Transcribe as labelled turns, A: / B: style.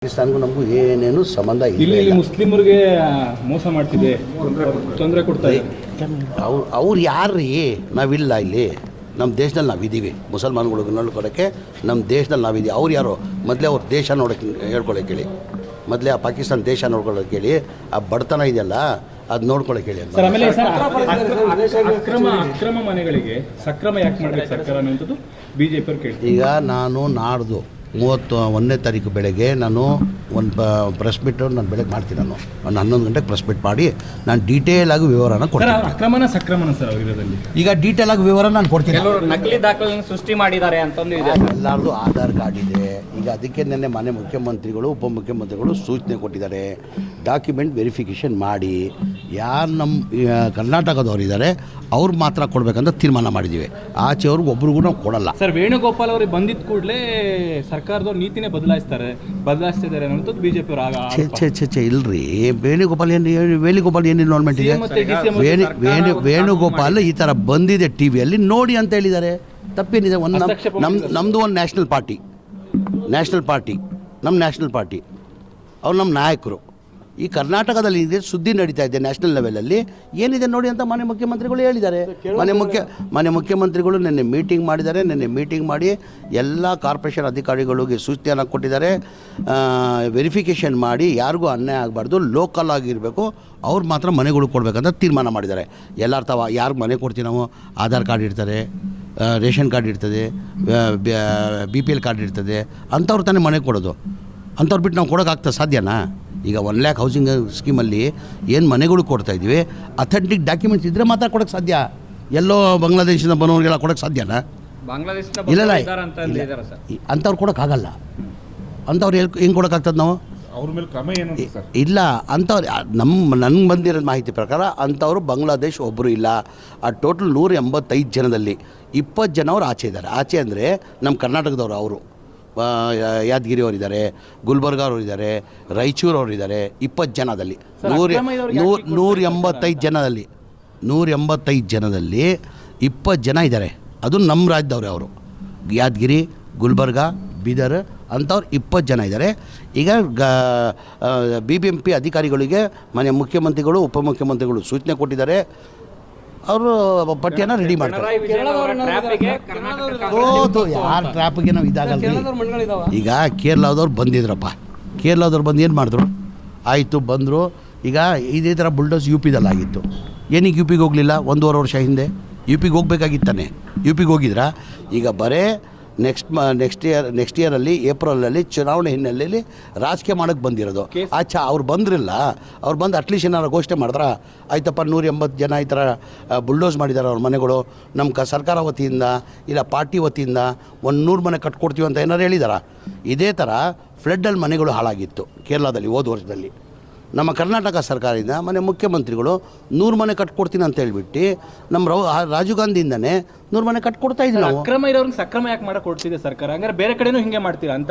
A: ಪಾಕಿಸ್ತಾನಕ್ಕೂ ನಮಗೂ ಏನೇನು ಸಂಬಂಧ ಇಲ್ಲ.
B: ಇಲ್ಲಿ ಮುಸ್ಲಿಮರಿಗೆ ಮೋಸ ಮಾಡ್ತಿದೆ, ತೊಂದರೆ ಕೊಡ್ತಾರೆ.
A: ಅವ್ರು ಯಾರ್ರೀ? ನಾವಿಲ್ಲ ಇಲ್ಲಿ. ನಮ್ಮ ದೇಶದಲ್ಲಿ ನಾವಿದ್ದೀವಿ. ಮುಸಲ್ಮಾನ್ಗಳಿಗೆ ನೋಡ್ಕೊಳಕ್ಕೆ ನಮ್ಮ ದೇಶದಲ್ಲಿ ನಾವಿದ್ದೀವಿ. ಅವ್ರು ಯಾರು? ಮೊದಲೇ ಅವ್ರ ದೇಶ ನೋಡೋಕ್ಕೆ ಹೇಳ್ಕೊಳಕ್ಕೆ ಹೇಳಿ. ಮೊದಲೇ ಆ ಪಾಕಿಸ್ತಾನ ದೇಶ ನೋಡ್ಕೊಳ್ಳೋಕೆ ಹೇಳಿ. ಆ ಬಡತನ ಇದೆಯಲ್ಲ ಅದು ನೋಡ್ಕೊಳ್ಳೋಕೆ ಹೇಳಿ.
B: ಅಕ್ರಮ ಮನೆಗಳಿಗೆ ಸಕ್ರಮ ಯಾಕೆ ಮಾಡಬೇಕು ಸರ್ಕಾರ ಅನ್ನೋದು ಬಿಜೆಪಿ ಅವ್ರು ಕೇಳ್ತಾರೆ.
A: ಈಗ ನಾನು ನಾಡ್ದು 31ನೇ ತಾರೀಕು ಬೆಳಗ್ಗೆ ನಾನು ಒಂದು ಪ್ರೆಸ್ ಮೀಟ್ ನಾನು ಬೆಳಗ್ಗೆ ಮಾಡ್ತೀನಿ. ನಾನು ಒಂದು 11 ಗಂಟೆಗೆ ಪ್ರೆಸ್ ಮೀಟ್ ಮಾಡಿ ನಾನು ಡೀಟೇಲ್ ಆಗಿ ವಿವರನ ಕೊಡ್ತೀನಿ.
B: ಅಕ್ರಮನ ಸಕ್ರಮನ ಸರ್ ಇದರಲ್ಲಿ
A: ಈಗ ಡೀಟೇಲ್ ಆಗಿ ವಿವರ ನಾನು ಕೊಡ್ತೀನಿ.
C: ನಕಲಿ ದಾಖಲೆಯನ್ನು ಸೃಷ್ಟಿ ಮಾಡಿದ್ದಾರೆ ಅಂತಂದು ಇದೆ.
A: ಎಲ್ಲರದು ಆಧಾರ್ ಕಾರ್ಡ್ ಇದೆ. ಈಗ ಅದಕ್ಕೆ ನೆನ್ನೆ ಮನೆ ಮುಖ್ಯಮಂತ್ರಿಗಳು ಉಪಮುಖ್ಯಮಂತ್ರಿಗಳು ಸೂಚನೆ ಕೊಟ್ಟಿದ್ದಾರೆ. ಡಾಕ್ಯುಮೆಂಟ್ ವೆರಿಫಿಕೇಷನ್ ಮಾಡಿ ಯಾರು ನಮ್ಮ ಕರ್ನಾಟಕದವ್ರು ಇದ್ದಾರೆ ಅವ್ರು ಮಾತ್ರ ಕೊಡಬೇಕಂತ ತೀರ್ಮಾನ ಮಾಡಿದ್ದೀವಿ. ಆಚೆಯವ್ರಿಗೆ ಒಬ್ರಿಗೂ ನಾವು ಕೊಡಲ್ಲ.
B: ಸರ್ ವೇಣುಗೋಪಾಲ್ ಅವ್ರಿಗೆ ಬಂದಿದ್ದ ಕೂಡಲೇ ಸರ್ಕಾರದವ್ರು ನೀತಿನೇ ಬದಲಾಯಿಸ್ತಿದ್ದಾರೆ ಅನ್ನೋದು ಬಿಜೆಪಿ ಅವರು.
A: ಇಲ್ರಿ, ವೇಣುಗೋಪಾಲ್ ಏನು ಇನ್ವಾಲ್ವ್ಮೆಂಟ್ ಇದೆ? ವೇಣುಗೋಪಾಲ್ ಈ ಥರ ಬಂದಿದೆ ಟಿ ವಿಯಲ್ಲಿ ನೋಡಿ ಅಂತ ಹೇಳಿದ್ದಾರೆ. ತಪ್ಪೇನಿದೆ? ನಮ್ಮದು ಒಂದು ನ್ಯಾಷನಲ್ ಪಾರ್ಟಿ ನಮ್ಮ ನ್ಯಾಷನಲ್ ಪಾರ್ಟಿ ಅವ್ರು ನಮ್ಮ ನಾಯಕರು. ಈ ಕರ್ನಾಟಕದಲ್ಲಿ ಇದೆ ಸುದ್ದಿ ನಡೀತಾ ಇದೆ ನ್ಯಾಷನಲ್ ಲೆವೆಲಲ್ಲಿ. ಏನಿದೆ ನೋಡಿ ಅಂತ ಮನೆ ಮುಖ್ಯಮಂತ್ರಿಗಳು ಹೇಳಿದ್ದಾರೆ. ಮನೆ ಮುಖ್ಯಮಂತ್ರಿಗಳು ನಿನ್ನೆ ಮೀಟಿಂಗ್ ಮಾಡಿದ್ದಾರೆ. ನಿನ್ನೆ ಮೀಟಿಂಗ್ ಮಾಡಿ ಎಲ್ಲ ಕಾರ್ಪೊರೇಷನ್ ಅಧಿಕಾರಿಗಳಿಗೆ ಸೂಚನೆಯನ್ನು ಕೊಟ್ಟಿದ್ದಾರೆ. ವೆರಿಫಿಕೇಷನ್ ಮಾಡಿ ಯಾರಿಗೂ ಅನ್ಯಾಯ ಆಗಬಾರ್ದು, ಲೋಕಲ್ ಆಗಿರಬೇಕು, ಅವ್ರು ಮಾತ್ರ ಮನೆಗಳು ಕೊಡಬೇಕಂತ ತೀರ್ಮಾನ ಮಾಡಿದ್ದಾರೆ. ಎಲ್ಲರ ತಾವ ಯಾರಿಗೆ ಮನೆ ಕೊಡ್ತೀವಿ ನಾವು? ಆಧಾರ್ ಕಾರ್ಡ್ ಇರ್ತದೆ, ರೇಷನ್ ಕಾರ್ಡ್ ಇರ್ತದೆ, BPL ಕಾರ್ಡ್ ಇರ್ತದೆ. ಅಂಥವ್ರು ತಾನೇ ಮನೆ ಕೊಡೋದು. ಅಂಥವ್ರು ಬಿಟ್ಟು ನಾವು ಕೊಡೋಕ್ಕಾಗ್ತದೆ? ಸಾಧ್ಯನಾ? ಈಗ 1 lakh ಹೌಸಿಂಗ್ ಸ್ಕೀಮಲ್ಲಿ ಏನು ಮನೆಗಳು ಕೊಡ್ತಾಯಿದ್ವಿ, ಅಥೆಂಟಿಕ್ ಡಾಕ್ಯುಮೆಂಟ್ಸ್ ಇದ್ದರೆ ಮಾತ್ರ ಕೊಡೋಕ್ಕೆ ಸಾಧ್ಯ. ಎಲ್ಲೋ ಬಾಂಗ್ಲಾದೇಶದಿಂದ ಬರೋರಿಗೆಲ್ಲ ಕೊಡೋಕ್ಕೆ ಸಾಧ್ಯನಾ? ಇಲ್ಲ, ಅಂಥವ್ರು ಕೊಡೋಕ್ಕಾಗಲ್ಲ. ಅಂಥವ್ರು ಹೆಂಗೆ ಕೊಡೋಕ್ಕಾಗ್ತದೆ ನಾವು?
B: ಅವ್ರ ಮೇಲೆ ಕ್ರಮ ಏನು
A: ಇಲ್ಲ. ಅಂಥವ್ರು ನನಗೆ ಬಂದಿರೋ ಮಾಹಿತಿ ಪ್ರಕಾರ ಅಂಥವ್ರು ಬಾಂಗ್ಲಾದೇಶ್ ಒಬ್ಬರು ಇಲ್ಲ. ಆ ಟೋಟಲ್ 185 ಜನದಲ್ಲಿ 20 ಜನ ಅವ್ರು ಆಚೆ ಇದ್ದಾರೆ. ಆಚೆ ಅಂದರೆ ನಮ್ಮ ಕರ್ನಾಟಕದವರು. ಅವರು ಯಾದಗಿರಿ ಅವರಿದ್ದಾರೆ, ಗುಲ್ಬರ್ಗ ಅವರಿದ್ದಾರೆ, ರಾಯಚೂರು ಅವರಿದ್ದಾರೆ. 20 ಜನದಲ್ಲಿ 185 ಜನದಲ್ಲಿ 20 ಜನ ಇದ್ದಾರೆ. ಅದು ನಮ್ಮ ರಾಜ್ಯದವ್ರೆ. ಅವರು ಯಾದಗಿರಿ, ಗುಲ್ಬರ್ಗ, ಬೀದರ್ ಅಂಥವ್ರು 20 ಜನ ಇದ್ದಾರೆ. ಈಗ BBMP ಅಧಿಕಾರಿಗಳಿಗೆ ಮನೆ ಮುಖ್ಯಮಂತ್ರಿಗಳು ಉಪಮುಖ್ಯಮಂತ್ರಿಗಳು ಸೂಚನೆ ಕೊಟ್ಟಿದ್ದಾರೆ. ಅವರು ಪಟ್ಟಿಯನ್ನು ರೆಡಿ ಮಾಡ್ತಾರೆ. ಯಾರ ಟ್ರ್ಯಾಪಿಗೆ ನಾವು ಇದಾಗಲ್ಲ. ಈಗ ಕೇರಳದವ್ರು ಬಂದಿದ್ರಪ್ಪ. ಕೇರಳದವ್ರು ಬಂದು ಏನು ಮಾಡಿದ್ರು? ಆಯಿತು, ಬಂದರು. ಈಗ ಇದೇ ಥರ ಬುಲ್ಡೋಸ್ UPದಲ್ಲಾಗಿತ್ತು. ಏನಕ್ಕೆ UPಗೆ ಹೋಗಲಿಲ್ಲ? 1.5 ವರ್ಷ ಹಿಂದೆ UPಗೆ ಹೋಗ್ಬೇಕಾಗಿತ್ತಾನೆ. UPಗೆ ಹೋಗಿದ್ರಾ? ಈಗ ಬರೇ ನೆಕ್ಸ್ಟ್ ಇಯರಲ್ಲಿ ಏಪ್ರಿಲಲ್ಲಿ ಚುನಾವಣೆ ಹಿನ್ನೆಲೆಯಲ್ಲಿ ರಾಜಕೀಯ ಮಾಡೋಕ್ಕೆ ಬಂದಿರೋದು. ಅವ್ರು ಬಂದ್ರಿಲ್ಲ. ಅವ್ರು ಬಂದು ಅಟ್ಲೀಸ್ಟ್ ಏನಾರು ಘೋಷಣೆ ಮಾಡಿದ್ರ ಆಯ್ತಪ್ಪ 180 ಜನ ಈ ಥರ ಬುಲ್ಡೋಸ್ ಮಾಡಿದ್ದಾರೆ ಅವ್ರ ಮನೆಗಳು, ನಮ್ಮ ಸರ್ಕಾರ ವತಿಯಿಂದ ಇಲ್ಲ ಪಾರ್ಟಿ ವತಿಯಿಂದ 100 ಮನೆ ಕಟ್ಕೊಡ್ತೀವಿ ಅಂತ ಏನಾರು ಹೇಳಿದಾರ? ಇದೇ ಥರ ಫ್ಲಡ್ಡಲ್ಲಿ ಮನೆಗಳು ಹಾಳಾಗಿತ್ತು ಕೇರಳದಲ್ಲಿ ಹೋದ ವರ್ಷದಲ್ಲಿ. ನಮ್ಮ ಕರ್ನಾಟಕ ಸರ್ಕಾರದಿಂದ ಮನೆ ಮುಖ್ಯಮಂತ್ರಿಗಳು 100 ಮನೆ ಕಟ್ಕೊಡ್ತೀನಿ ಅಂತ ಹೇಳ್ಬಿಟ್ಟು ನಮ್ಮ ರಾಜೀವ್ ಗಾಂಧಿಯಿಂದನೇ 100 ಮನೆ ಕಟ್ಕೊಡ್ತಾ ಇದ್ದೀವಿ ನಾವು.
B: ಅಕ್ರಮ ಇರೋರಿಗೆ ಸಕ್ರಮ ಯಾಕೆ ಮಾಡಕ್ಕೆ ಕೊಡ್ತಿದೆ ಸರ್ಕಾರ? ಹಂಗಾರೆ ಬೇರೆ ಕಡೆನೂ ಹಿಂಗೆ ಮಾಡ್ತೀರಾ ಅಂತ?